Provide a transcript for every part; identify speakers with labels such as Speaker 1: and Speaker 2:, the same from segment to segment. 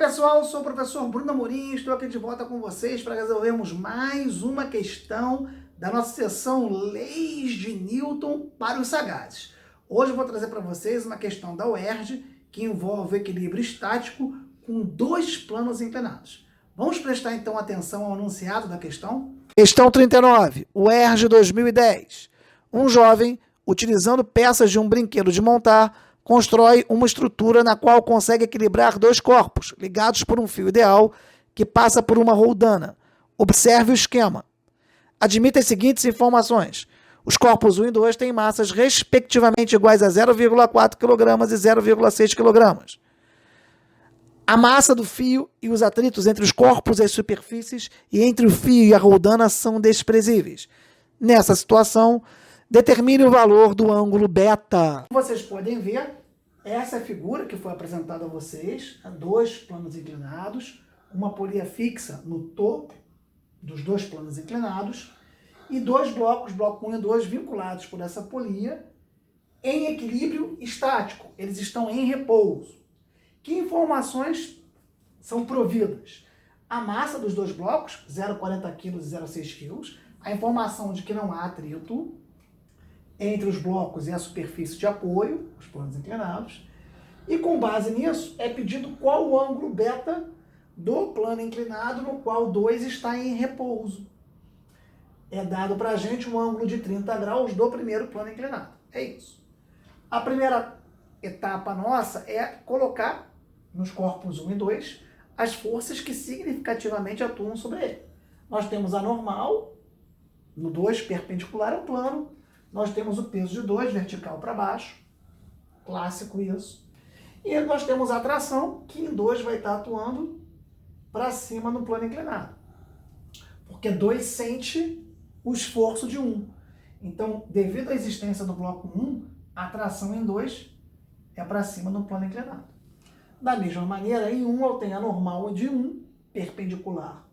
Speaker 1: pessoal, eu sou o professor Bruno Amorim, estou aqui de volta com vocês para resolvermos mais uma questão da nossa sessão Leis de Newton para os sagazes. Hoje eu vou trazer para vocês uma questão da UERJ que envolve o equilíbrio estático com dois planos inclinados. Vamos prestar então atenção ao enunciado da questão? Questão 39, UERJ 2010. Um jovem, utilizando peças de um brinquedo de montar, constrói uma estrutura na qual consegue equilibrar dois corpos, ligados por um fio ideal, que passa por uma roldana. Observe o esquema. Admita as seguintes informações. Os corpos 1 e 2 têm massas respectivamente iguais a 0,4 kg e 0,6 kg. A massa do fio e os atritos entre os corpos e as superfícies e entre o fio e a roldana são desprezíveis. Nessa situação, determine o valor do ângulo beta. Como vocês podem ver, essa é a figura que foi apresentada a vocês, dois planos inclinados, uma polia fixa no topo dos dois planos inclinados e dois blocos, bloco 1 e 2, vinculados por essa polia em equilíbrio estático. Eles estão em repouso. Que informações são providas? A massa dos dois blocos, 0,40 kg e 0,6 kg, a informação de que não há atrito entre os blocos e a superfície de apoio, os planos inclinados, e com base nisso é pedido qual o ângulo beta do plano inclinado no qual 2 está em repouso. É dado para a gente um ângulo de 30 graus do primeiro plano inclinado. É isso. A primeira etapa nossa é colocar nos corpos 1 e 2 as forças que significativamente atuam sobre ele. Nós temos a normal, no 2, perpendicular ao plano. Nós temos o peso de 2, vertical para baixo, clássico isso. E nós temos a tração, que em 2 vai estar atuando para cima no plano inclinado. Porque 2 sente o esforço de 1. Então, devido à existência do bloco 1, a tração em 2 é para cima no plano inclinado. Da mesma maneira, em 1 eu tenho a normal de 1, perpendicular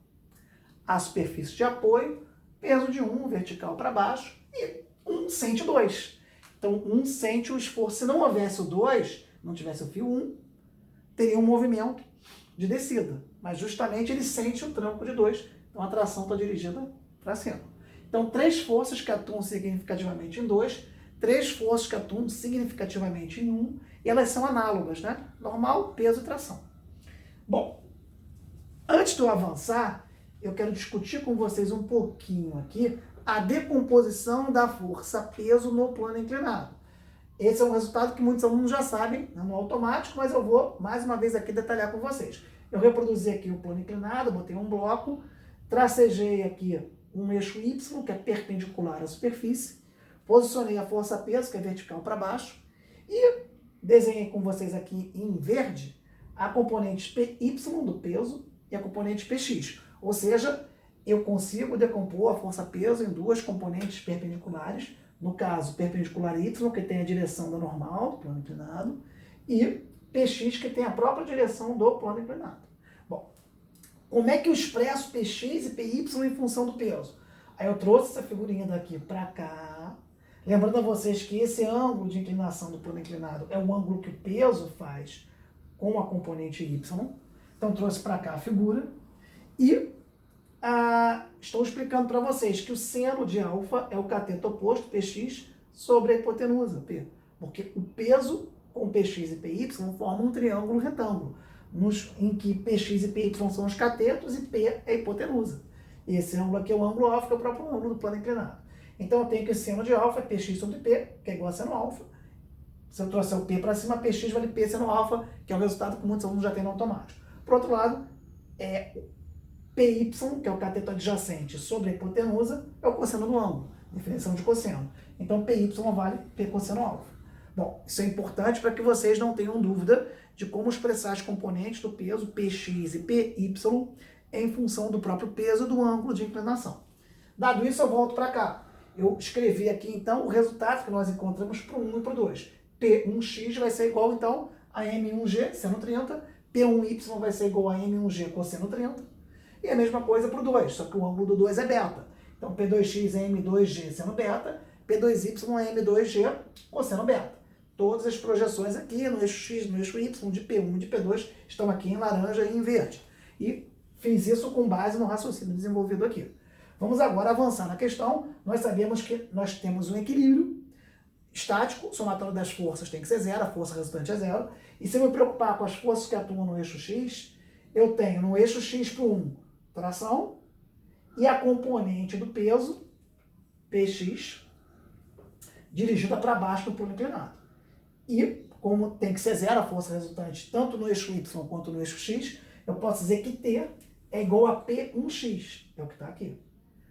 Speaker 1: à superfície de apoio, peso de 1, vertical para baixo, e 1 sente 2. Então, 1 sente o esforço. Se não houvesse o 2, não tivesse o fio 1, teria um movimento de descida. Mas justamente ele sente o tranco de 2. Então, a tração está dirigida para cima. Então, 3 forças que atuam significativamente em 2, 3 forças que atuam significativamente em 1, e elas são análogas, né? Normal, peso e tração. Bom, antes de eu avançar, eu quero discutir com vocês um pouquinho aqui a decomposição da força-peso no plano inclinado. Esse é um resultado que muitos alunos já sabem, no automático, mas eu vou mais uma vez aqui detalhar com vocês. Eu reproduzi aqui o plano inclinado, botei um bloco, tracejei aqui um eixo Y, que é perpendicular à superfície, posicionei a força-peso, que é vertical para baixo, e desenhei com vocês aqui em verde a componente PY do peso e a componente PX. Ou seja, eu consigo decompor a força-peso em duas componentes perpendiculares, no caso, perpendicular Y, que tem a direção da normal, do plano inclinado, e PX, que tem a própria direção do plano inclinado. Bom, como é que eu expresso PX e PY em função do peso? Aí eu trouxe essa figurinha daqui para cá, lembrando a vocês que esse ângulo de inclinação do plano inclinado é o ângulo que o peso faz com a componente Y. Então trouxe para cá a figura e estou explicando para vocês que o seno de alfa é o cateto oposto, PX, sobre a hipotenusa, P. Porque o peso com PX e PY formam um triângulo retângulo, em que PX e PY são os catetos e P é a hipotenusa. E esse ângulo aqui é o ângulo alfa, que é o próprio ângulo do plano inclinado. Então eu tenho que o seno de alfa é PX sobre P, que é igual a seno alfa. Se eu trouxer o P para cima, PX vale P seno alfa, que é o resultado que muitos alunos já têm no automático. Por outro lado, PY, que é o cateto adjacente sobre a hipotenusa, é o cosseno do ângulo, definição de cosseno. Então, PY vale P cosseno alfa. Bom, isso é importante para que vocês não tenham dúvida de como expressar as componentes do peso PX e PY em função do próprio peso e do ângulo de inclinação. Dado isso, eu volto para cá. Eu escrevi aqui, então, o resultado que nós encontramos para o 1 e para o 2. P1x vai ser igual, então, a M1G, seno 30. P1y vai ser igual a M1G, cosseno 30. E a mesma coisa para o 2, só que o ângulo do 2 é beta. Então, P2x é M2G, seno beta. P2y é M2G, cosseno beta. todas as projeções aqui no eixo X, no eixo Y, de P1 e de P2, estão aqui em laranja e em verde. E fiz isso com base no raciocínio desenvolvido aqui. Vamos agora avançar na questão. Nós sabemos que nós temos um equilíbrio estático, o somatório das forças tem que ser zero, a força resultante é zero. E se eu me preocupar com as forças que atuam no eixo X, eu tenho no eixo X por 1 tração e a componente do peso, Px, dirigida para baixo do plano inclinado. E, como tem que ser zero a força resultante tanto no eixo Y quanto no eixo X, eu posso dizer que T é igual a P1x, é o que está aqui.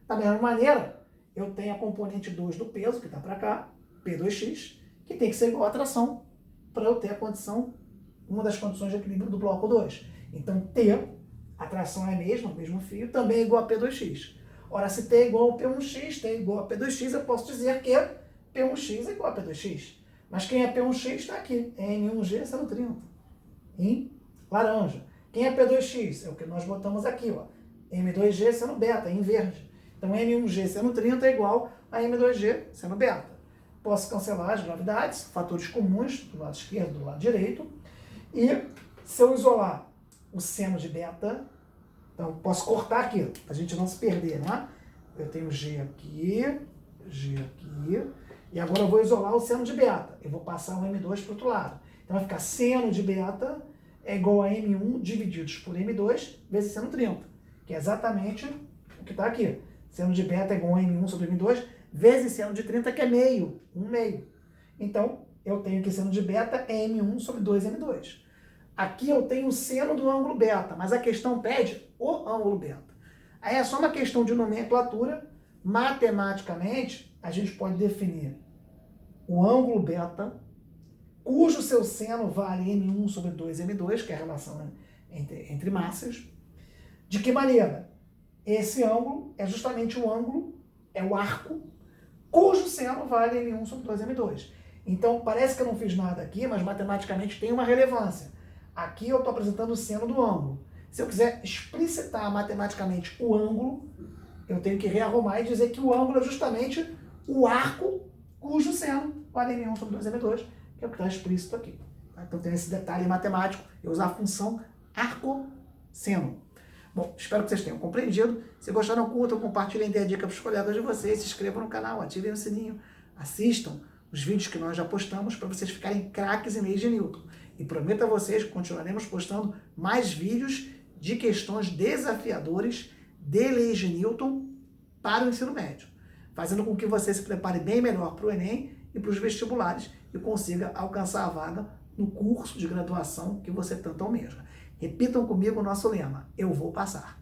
Speaker 1: Da mesma maneira, eu tenho a componente 2 do peso, que está para cá, P2x, que tem que ser igual à tração, para eu ter a condição, uma das condições de equilíbrio do bloco 2. Então, T, a tração é a mesma, o mesmo fio, também é igual a P2x. Ora, se T é igual a P1x, T é igual a P2x, eu posso dizer que P1x é igual a P2x. Mas quem é P1x está aqui, é M1G seno 30, em laranja. Quem é P2x? É o que nós botamos aqui, ó, M2G seno beta, em verde. Então, M1G seno 30 é igual a M2G seno beta. Posso cancelar as gravidades, fatores comuns, do lado esquerdo e do lado direito. E se eu isolar o seno de beta, então posso cortar aqui, para a gente não se perder, né? Eu tenho G aqui, e agora eu vou isolar o seno de beta. Eu vou passar o M2 para o outro lado. Então vai ficar seno de beta é igual a M1 divididos por M2 vezes seno 30, que é exatamente o que está aqui. Seno de beta é igual a M1 sobre M2 vezes seno de 30, que é meio, 1/2. Então, eu tenho que seno de beta é M1 sobre 2M2. Aqui eu tenho o seno do ângulo beta, mas a questão pede o ângulo beta. Aí é só uma questão de nomenclatura. Matematicamente, a gente pode definir o ângulo beta, cujo seu seno vale M1 sobre 2M2, que é a relação entre massas. De que maneira? Esse ângulo é justamente o ângulo, é o arco, cujo seno vale M1 sobre 2M2. Então, parece que eu não fiz nada aqui, mas matematicamente tem uma relevância. Aqui eu estou apresentando o seno do ângulo. Se eu quiser explicitar matematicamente o ângulo, eu tenho que rearrumar e dizer que o ângulo é justamente o arco cujo seno vale M1 sobre 2M2, que é o que está explícito aqui. Então tem esse detalhe matemático, eu usar a função arco-seno. Bom, espero que vocês tenham compreendido. Se gostaram, curtam, compartilhem, deem a dica para os colegas de vocês, se inscrevam no canal, ativem o sininho, assistam os vídeos que nós já postamos para vocês ficarem craques em leis de Newton. E prometo a vocês que continuaremos postando mais vídeos de questões desafiadoras de leis de Newton para o ensino médio, fazendo com que você se prepare bem melhor para o Enem e para os vestibulares e consiga alcançar a vaga no curso de graduação que você tanto almeja. Repitam comigo o nosso lema: eu vou passar.